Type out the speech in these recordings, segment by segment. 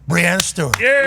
Breanna Stewart. Yeah.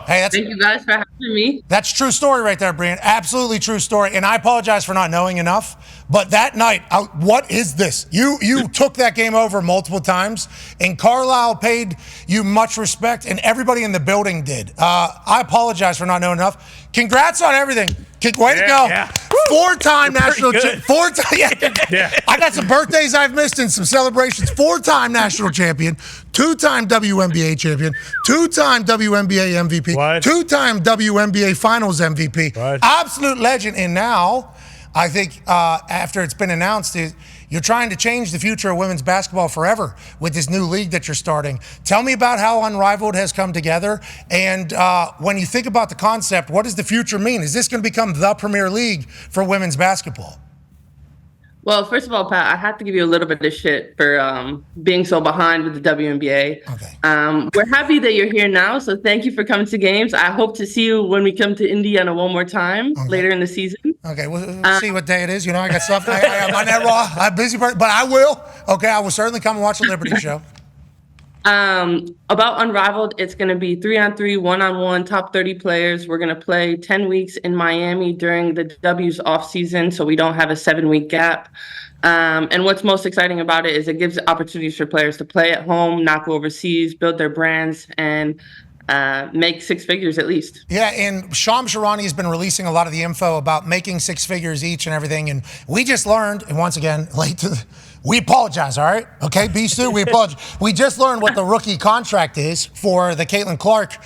Hey, Thank you guys for having me. That's a true story right there, Breanna. Absolutely true story. And I apologize for not knowing enough. But that night, what is this? You took that game over multiple times, and Carlisle paid you much respect, and everybody in the building did. I apologize for not knowing enough. Congrats on everything. Way to go. Yeah. Four-time national champion. Yeah. I got some birthdays I've missed and some celebrations. Four-time national champion, two-time WNBA champion, two-time WNBA MVP, What? two-time WNBA Finals MVP. What? Absolute legend. And now, I think after it's been announced, you're trying to change the future of women's basketball forever with this new league that you're starting. Tell me about how Unrivaled has come together. And when you think about the concept, what does the future mean? Is this going to become the premier league for women's basketball? Well, first of all, Pat, I have to give you a little bit of shit for being so behind with the WNBA. Okay. We're happy that you're here now, so thank you for coming to games. I hope to see you when we come to Indiana one more time later in the season. Okay, we'll see what day it is. You know, I got stuff. I'm on that Raw. I'm busy, but I will. Okay, I will certainly come and watch the Liberty show. About Unrivaled, it's going to be 3-on-3, 1-on-1, top 30 players. We're going to play 10 weeks in Miami during the W's off season, so we don't have a 7-week gap. And what's most exciting about it is it gives opportunities for players to play at home, not go overseas, build their brands, and make six figures at least. Yeah, and Shams Charania has been releasing a lot of the info about making six figures each and everything. And we just learned, and once again, we apologize, all right? Okay, B-Stu, we apologize. We just learned what the rookie contract is for the Caitlin Clark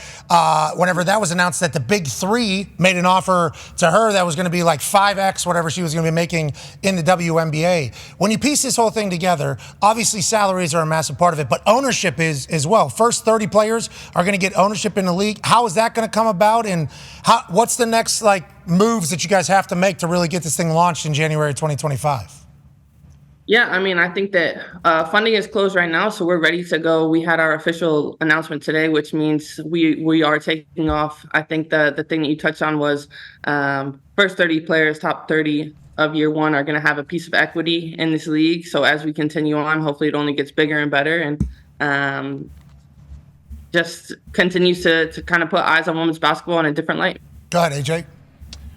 whenever that was announced that the Big Three made an offer to her that was going to be like 5X whatever she was going to be making in the WNBA. When you piece this whole thing together, obviously salaries are a massive part of it, but ownership is as well. First 30 players are going to get ownership in the league. How is that going to come about, and what's the next moves that you guys have to make to really get this thing launched in January 2025? Yeah, I mean, I think that funding is closed right now, so we're ready to go. We had our official announcement today, which means we are taking off. I think the thing that you touched on was first 30 players, top 30 of year one are going to have a piece of equity in this league. So as we continue on, hopefully it only gets bigger and better, and just continues to kind of put eyes on women's basketball in a different light. Go ahead, AJ.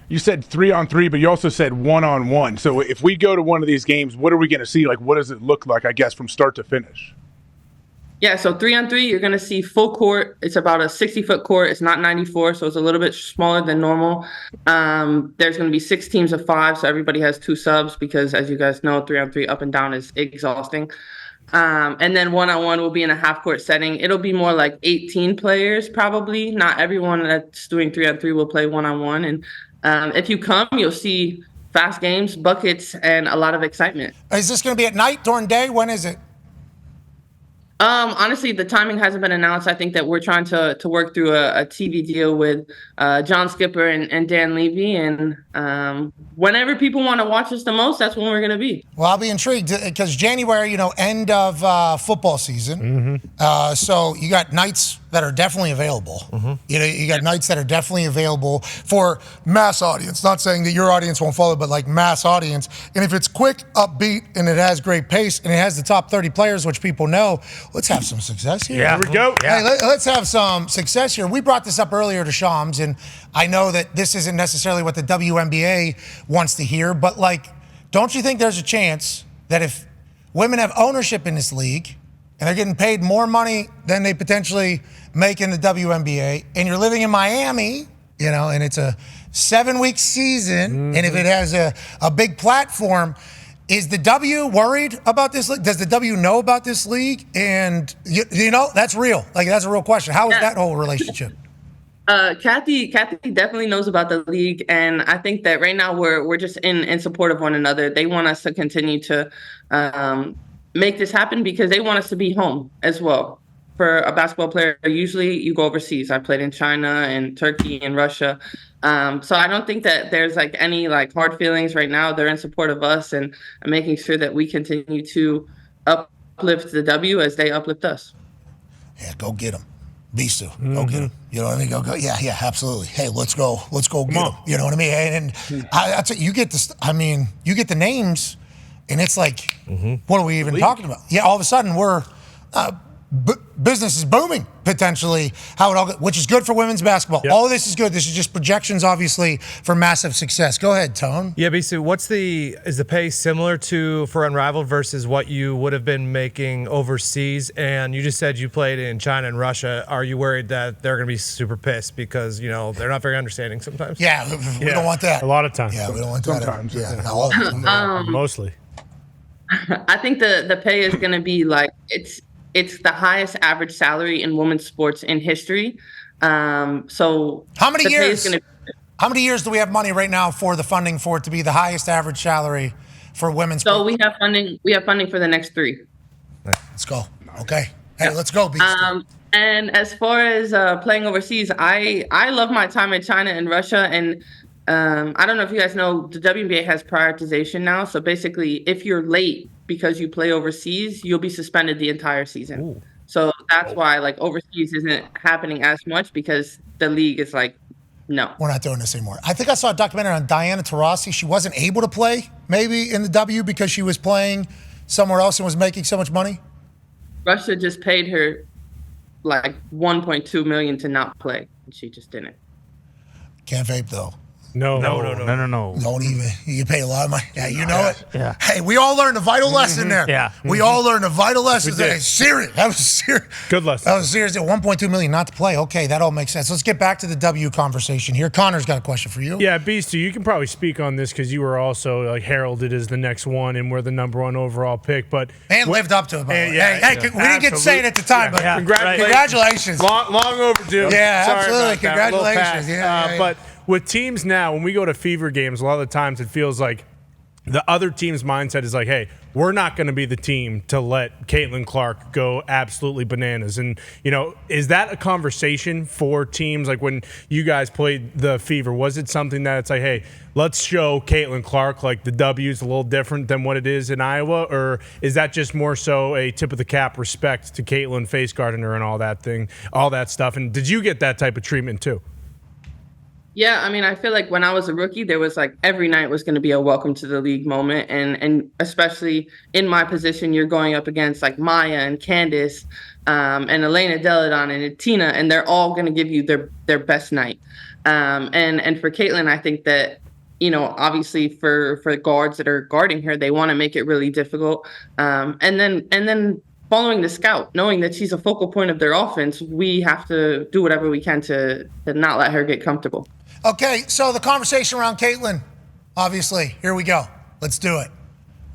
You said 3-on-3, but you also said 1-on-1. So if we go to one of these games, what are we going to see? What does it look like, I guess, from start to finish? Yeah, so 3-on-3, you're going to see full court. It's about a 60-foot court. It's not 94, so it's a little bit smaller than normal. There's going to be 6 teams of 5, so everybody has 2 subs because, as you guys know, 3-on-3 up and down is exhausting. And then 1-on-1 will be in a half-court setting. It'll be more like 18 players probably. Not everyone that's doing 3-on-3 will play 1-on-1. And if you come, you'll see fast games, buckets, and a lot of excitement. Is this going to be at night, during day? When is it? Honestly, the timing hasn't been announced. I think that we're trying to work through a TV deal with John Skipper and Dan Levy. And whenever people want to watch us the most, that's when we're going to be. Well, I'll be intrigued because January, end of football season. Mm-hmm. So you got nights that are definitely available. Mm-hmm. You got nights that are definitely available for mass audience. Not saying that your audience won't follow, but mass audience. And if it's quick, upbeat, and it has great pace, and it has the top 30 players, which people know, let's have some success here. Yeah, here we go. Hey, let's have some success here. We brought this up earlier to Shams, and I know that this isn't necessarily what the WNBA wants to hear, but don't you think there's a chance that if women have ownership in this league and they're getting paid more money than they potentially make in the WNBA, and you're living in Miami, and it's a 7-week season, and if it has a big platform, is the W worried about this league? Does the W know about this league? And that's real. That's a real question. How is that whole relationship? Kathy definitely knows about the league, and I think that right now we're just in support of one another. They want us to continue to make this happen because they want us to be home as well. For a basketball player, usually you go overseas. I played in China and Turkey and Russia. So I don't think that there's any hard feelings right now. They're in support of us and making sure that we continue to uplift the W as they uplift us. Yeah, go get them. B-Stu, go get them. You know what I mean? Go. Yeah, absolutely. Hey, let's go get them. You know what I mean? And I tell you, you get the names, and it's what are we even talking about? Yeah, all of a sudden we're business is booming potentially. Which is good for women's basketball. Yep. All of this is good. This is just projections, obviously, for massive success. Go ahead, Tone. Yeah, basically, is the pay similar for Unrivaled versus what you would have been making overseas? And you just said you played in China and Russia. Are you worried that they're going to be super pissed because they're not very understanding sometimes? Yeah, we don't want that. A lot of times. Yeah, we don't want that. Sometimes, Mostly. I think the pay is going to be like it's the highest average salary in women's sports in history. So how many years? How many years do we have money right now for the funding for it to be the highest average salary for women's sports? So we have funding. We have funding for the next 3. Let's go. Okay. Hey, let's go, Beast. And as far as playing overseas, I love my time in China and Russia. And I don't know if you guys know, the WNBA has prioritization now. So basically, if you're late because you play overseas, you'll be suspended the entire season. Ooh. So that's why overseas isn't happening as much, because the league is like, no. We're not doing this anymore. I think I saw a documentary on Diana Taurasi. She wasn't able to play maybe in the W because she was playing somewhere else and was making so much money. Russia just paid her like $1.2 million to not play, and she just didn't. Can't vape though. No. Don't even. You pay a lot of money. Yeah, you know it. Yeah. Hey, we all learned a vital lesson there. Yeah. We all learned a vital lesson there. Serious. That was serious. Good lesson. That was serious. At $1.2 million not to play. Okay, that all makes sense. Let's get back to the W conversation here. Connor's got a question for you. Yeah, Beastie, you can probably speak on this because you were also heralded as the next one and we're the number 1 overall pick. But lived up to it. By the way. We didn't get to say it at the time, but congratulations. Long overdue. Yeah, Sorry absolutely. about that. Congratulations. But with teams now, when we go to fever games, a lot of the times it feels like the other team's mindset is like, hey, we're not going to be the team to let Caitlin Clark go absolutely bananas. And, is that a conversation for teams? Like when you guys played the fever, was it something that it's like, hey, let's show Caitlin Clark like the W's a little different than what it is in Iowa? Or is that just more so a tip of the cap respect to Caitlin, face guarding her and all that stuff? And did you get that type of treatment too? Yeah, I mean, I feel like when I was a rookie, there was every night was going to be a welcome to the league moment. And especially in my position, you're going up against Maya and Candace and Elena Deladon and Tina, and they're all going to give you their best night. And for Caitlin, I think that, obviously for guards that are guarding her, they want to make it really difficult. And then following the scout, knowing that she's a focal point of their offense, we have to do whatever we can to not let her get comfortable. Okay, so the conversation around Caitlin, obviously, here we go. Let's do it.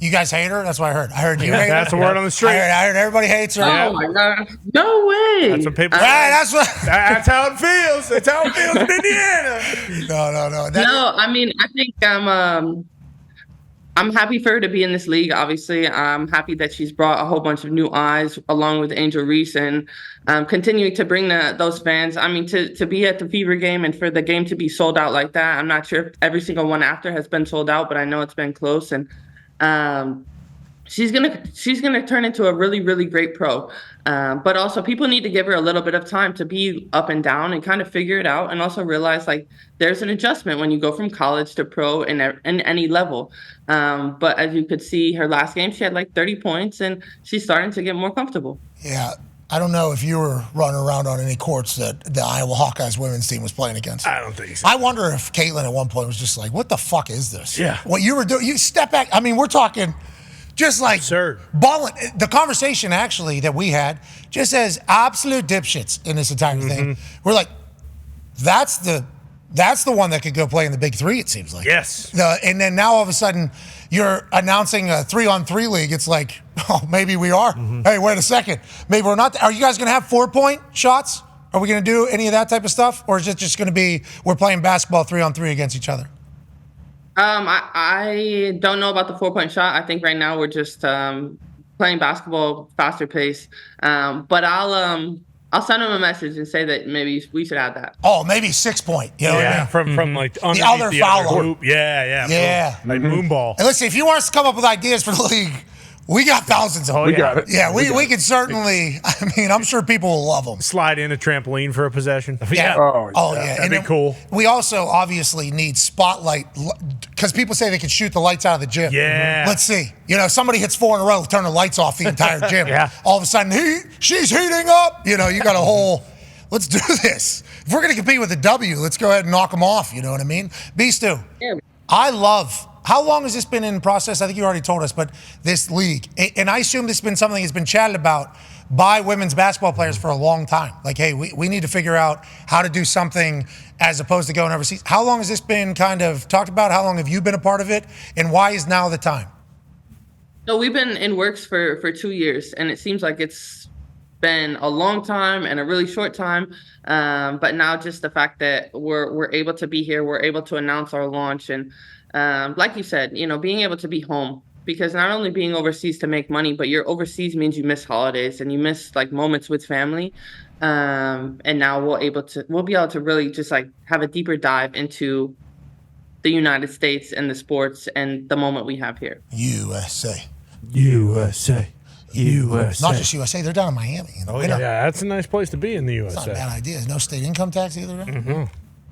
You guys hate her? That's what I heard. I heard you hate her. That's the word on the street. I heard everybody hates her. Oh, my God. No way. That's what people That's how it feels. That's how it feels in Indiana. No. No, I mean, I think I'm happy for her to be in this league, obviously. I'm happy that she's brought a whole bunch of new eyes along with Angel Reese and continuing to bring those fans. I mean, to be at the Fever game and for the game to be sold out like that, I'm not sure if every single one after has been sold out, but I know it's been close. And she's gonna turn into a really, really great pro. But also people need to give her a little bit of time to be up and down and kind of figure it out, and also realize there's an adjustment when you go from college to pro in any level. But as you could see, her last game, she had 30 points and she's starting to get more comfortable. Yeah. I don't know if you were running around on any courts that the Iowa Hawkeyes women's team was playing against. I don't think so. I wonder if Caitlin at one point was just like, what the fuck is this? Yeah. What you were doing, you step back. I mean, we're talking just absurd. Balling. The conversation actually that we had just as absolute dipshits in this entire thing. We're like, that's the one that could go play in the Big Three, it seems like. Yes. And then now all of a sudden you're announcing a 3-on-3 league. It's like, oh, maybe we are. Hey, wait a second. Maybe we're not. Are you guys going to have 4-point shots? Are we going to do any of that type of stuff? Or is it just going to be we're playing basketball 3-on-3 against each other? I don't know about the 4-point shot. I think right now we're just playing basketball faster pace. But I'll send him a message and say that maybe we should add that. Oh, maybe 6-point. You know what I mean? From the other foul line. Yeah. Yeah. Like moon ball. And listen, if you want us to come up with ideas for the league, We got thousands of them. We got it. Yeah, we could certainly. I mean, I'm sure people will love them. Slide in a trampoline for a possession. Yeah. Oh, yeah. That'd And be then cool. We also obviously need spotlight because people say they can shoot the lights out of the gym. Yeah. Let's see. Somebody hits 4 in a row, turn the lights off the entire gym. Yeah. All of a sudden, she's heating up. You got a whole. Let's do this. If we're going to compete with a W, let's go ahead and knock them off. You know what I mean? B-Stu, Yeah. I love. How long has this been in process? I think you already told us, but this league, and I assume this has been something that's been chatted about by women's basketball players for a long time. Like, hey, we need to figure out how to do something as opposed to going overseas. How long has this been kind of talked about? How long have you been a part of it? And why is now the time? So we've been in works for 2 years, and it seems like it's been a long time and a really short time. But now just the fact that we're able to be here, we're able to announce our launch, and like you said, being able to be home, because not only being overseas to make money, but you're overseas means you miss holidays and you miss like moments with family. And now we'll be able to really just like have a deeper dive into the United States and the sports and the moment we have here. USA. Not just USA, they're down in Miami. Yeah, that's a nice place to be in the It's not a USA. bad idea. There's no state income tax either. Right?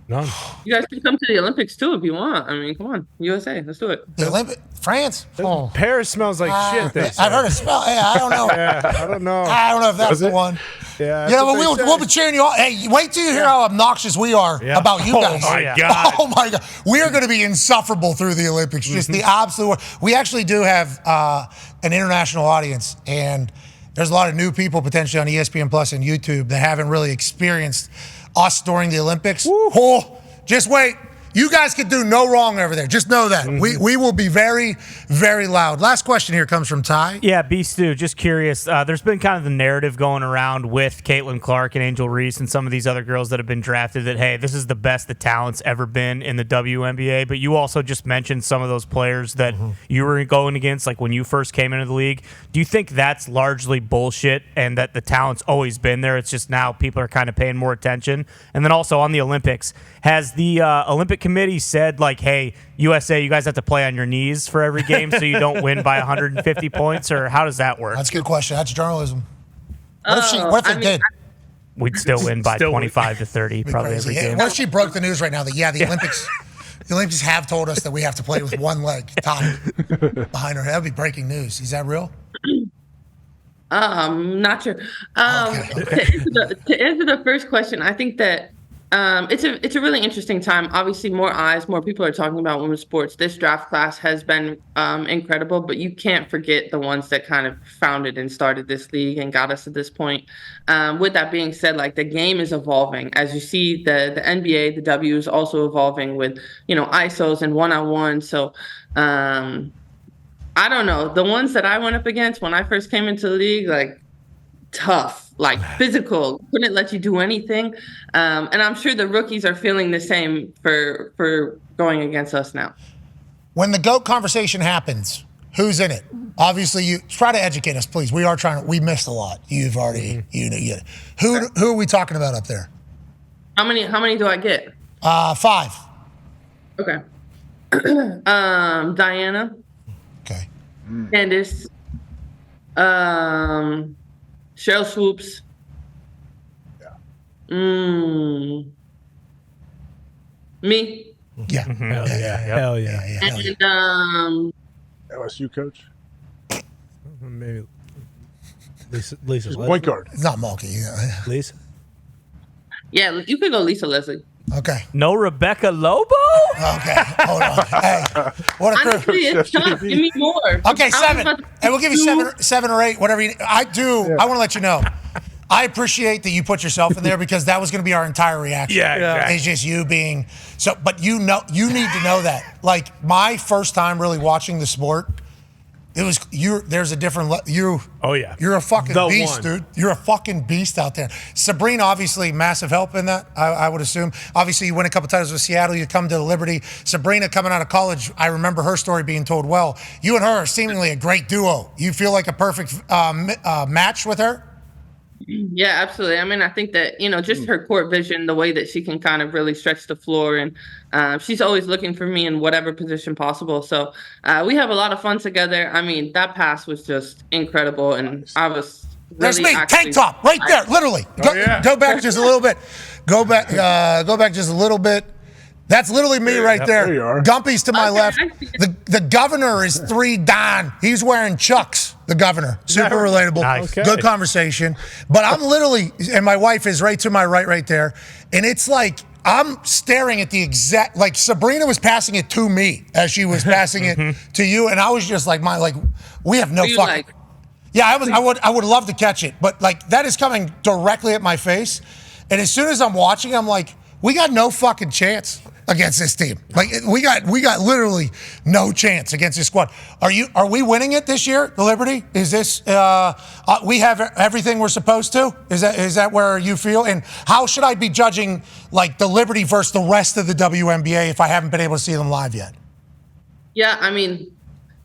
None. You guys can come to the Olympics too if you want. I mean, come on, USA, let's do it. The Olympic, France. Paris smells like shit. They say. I've heard it smell. Yeah, I don't know. I don't know. I don't know if that's the one. Yeah, Yeah, that's but what they we'll say. be cheering you all. Hey, wait till you hear how obnoxious we are about you guys. my God. Oh my God. We are going to be insufferable through the Olympics. Just the absolute. We actually do have an international audience, and there's a lot of new people potentially on ESPN Plus and YouTube that haven't really experienced us during the Olympics. Oh, just wait. You guys could do no wrong over there. Just know that. We will be very, very loud. Last question here comes from Ty. Yeah, B-Stu, just curious. There's been kind of the narrative going around with Caitlin Clark and Angel Reese and some of these other girls that have been drafted that, hey, this is the best the talent's ever been in the WNBA. But you also just mentioned some of those players that you were going against, like when you first came into the league. Do you think that's largely bullshit and that the talent's always been there? It's just now people are kind of paying more attention. And then also on the Olympics, has the Olympic Committee said, like, hey, USA, you guys have to play on your knees for every game so you don't win by 150 points, or how does that work? That's a good question. That's journalism. What if it did? We'd still win by Still win. 25 to 30 probably Crazy. every Yeah, game. what if she broke the news right now that, the Olympics have told us that we have to play with one leg tied behind her head? That would be breaking news. Is that real? Not sure. Okay. To answer the first question, I think that it's a really interesting time. Obviously, more eyes, more people are talking about women's sports. This draft class has been incredible, but you can't forget the ones that kind of founded and started this league and got us to this point. With that being said, like the game is evolving. As you see, the NBA, the W is also evolving with ISOs and one-on-one. So I don't know. The ones that I went up against when I first came into the league, like tough, like physical, couldn't let you do anything. And I'm sure the rookies are feeling the same for going against us now. When the GOAT conversation happens, who's in it? Obviously, you try to educate us, please. We missed a lot. You've already, Who are we talking about up there? How many do I get? 5. Okay. Diana, Okay. Candace, Cheryl Swoops. Me. Yeah. Hell yeah. And LSU coach. Maybe Lisa. Point guard. It's not Mulkey. Yeah. Lisa. yeah, you could go Lisa Leslie. Okay. No Rebecca Lobo? Okay. Hold on. Hey, what a crew. Honestly, it's tough. Give me more. Okay, I was 7. about to And we'll give you do- 7 or 8, whatever you. I do. I want to let you know. I appreciate that you put yourself in there because that was going to be our entire reaction. Yeah, exactly. It's just you being so. But you need to know that. Like my first time really watching the sport, it was you. There's a different. Oh, yeah. You're a fucking The beast, one. dude. You're a fucking beast out there. Sabrina, obviously, massive help in that. I would assume. Obviously, you win a couple times with Seattle. You come to the Liberty. Sabrina coming out of college. I remember her story being told well. You and her are seemingly a great duo. You feel like a perfect match with her. Yeah, absolutely. I mean, I think that, just her court vision, the way that she can kind of really stretch the floor, and she's always looking for me in whatever position possible. So we have a lot of fun together. I mean, that pass was just incredible, and I was There's really me, tank top, right there, literally. Go back just a little bit. Go back just a little bit. That's literally me right there. There you are. Gumpy's to my left. The governor is 3 down. He's wearing Chucks, the governor. Super relatable. Nice. Okay. Good conversation. But I'm literally, and my wife is right to my right there. And it's like, I'm staring at the exact, like Sabrina was passing it to me as she was passing it to you. And I was just like, we have no Were you fucking. like- Yeah, I would love to catch it, but like that is coming directly at my face. And as soon as I'm watching, I'm like, we got no fucking chance against this team. Like we got literally no chance against this squad. Are we winning it this year, the Liberty? Is this we have everything we're supposed to? Is that where you feel? And how should I be judging like the Liberty versus the rest of the WNBA if I haven't been able to see them live yet? Yeah, I mean,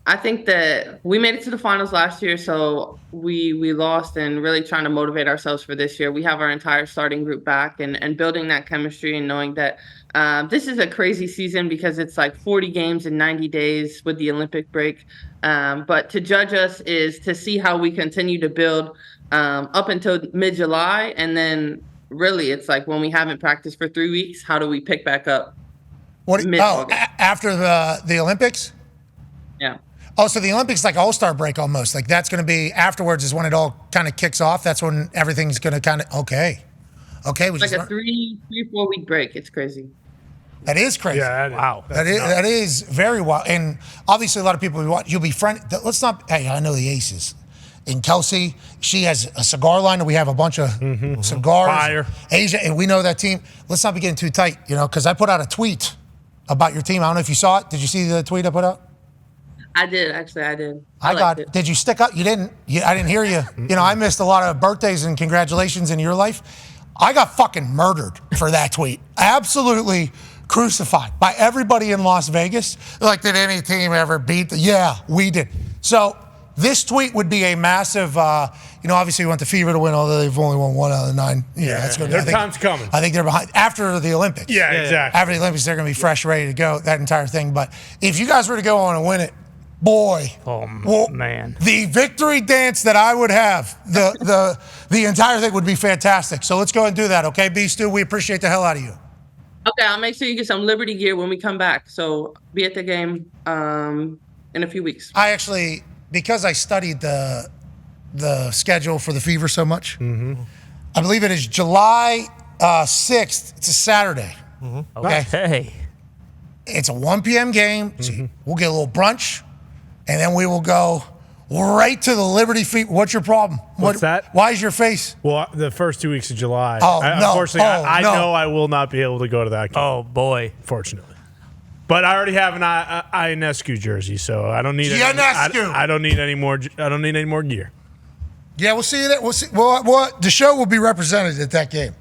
I think that we made it to the finals last year, so we lost, and really trying to motivate ourselves for this year. We have our entire starting group back, and building that chemistry and knowing that this is a crazy season because it's like 40 games in 90 days with the Olympic break. But to judge us is to see how we continue to build up until mid-July, and then really it's like when we haven't practiced for 3 weeks, how do we pick back up? After the Olympics? Yeah. Oh, so the Olympics like All-Star break almost. Like that's going to be afterwards is when it all kind of kicks off. That's when everything's going to kind of okay. We Like a 3-4 week break. It's crazy. That is crazy. Yeah, Wow. That is very wild. And obviously a lot of people you'll be friend. Let's not. Hey, I know the Aces. And Kelsey, she has a cigar line, and we have a bunch of cigars. Fire. Asia, and we know that team. Let's not be getting too tight, because I put out a tweet about your team. I don't know if you saw it. Did you see the tweet I put out? I did. I got liked it. Did you stick up? You didn't. I didn't hear you. I missed a lot of birthdays and congratulations in your life. I got fucking murdered for that tweet. Absolutely crucified by everybody in Las Vegas. Like, did any team ever beat Yeah, we did. So this tweet would be a massive, obviously we want the Fever to win, although they've only won 1 out of the 9. Yeah, that's good. Their time's coming. I think they're behind. After the Olympics. Yeah, exactly. After the Olympics, they're going to be fresh, ready to go, that entire thing. But if you guys were to go on and win it, boy, man, the victory dance that I would have, the entire thing would be fantastic. So let's go and do that, okay, B. Stu? We appreciate the hell out of you. Okay, I'll make sure you get some Liberty gear when we come back. So be at the game in a few weeks. I actually, because I studied the schedule for the Fever so much, I believe it is July 6th. It's a Saturday. Okay. Hey. It's a 1 p.m. game. So we'll get a little brunch, and then we will go right to the Liberty Fever. What's your problem? What's that? Why is your face? Well, the first 2 weeks of July. Oh, no. Unfortunately, I no. know I will not be able to go to that game. Oh boy. Fortunately. But I already have an Ionescu jersey, so I don't need Ionescu. I don't need any more. I don't need any more gear. Yeah, we'll see you there. We'll see. Well, the show will be represented at that game.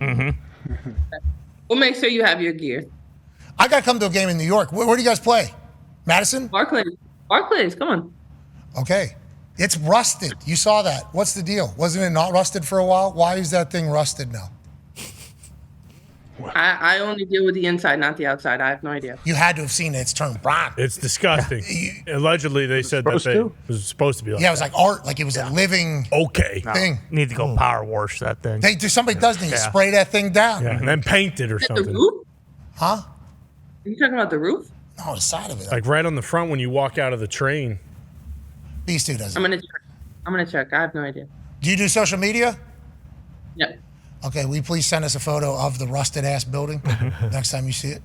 We'll make sure you have your gear. I got to come to a game in New York. Where do you guys play? Madison? Barclays, come on. Okay. It's rusted. You saw that. What's the deal? Wasn't it not rusted for a while? Why is that thing rusted now? I only deal with the inside, not the outside. I have no idea. You had to have seen it. It's turned brown. It's disgusting. Allegedly, they said that it was supposed to be like Yeah, it was like art. Like it was a living thing. Need to go power wash that thing. Somebody does need to spray that thing down. Yeah, and then paint it or The something. roof? Huh? Are you talking about the roof? No, the side of it. Like right on the front when you walk out of the train. These two does it. I'm gonna check. I have no idea. Do you do social media? Yep. Okay, will you please send us a photo of the rusted ass building next time you see it?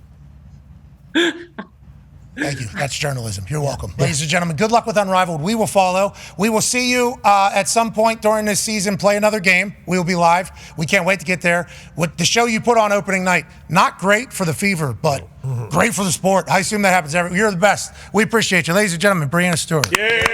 Thank you. That's journalism. You're welcome. Ladies and gentlemen, good luck with Unrivaled. We will follow. We will see you at some point during this season play another game. We will be live. We can't wait to get there. With the show you put on opening night, not great for the Fever, but great for the sport. I assume that happens You're the best. We appreciate you. Ladies and gentlemen, Breanna Stewart. Yeah.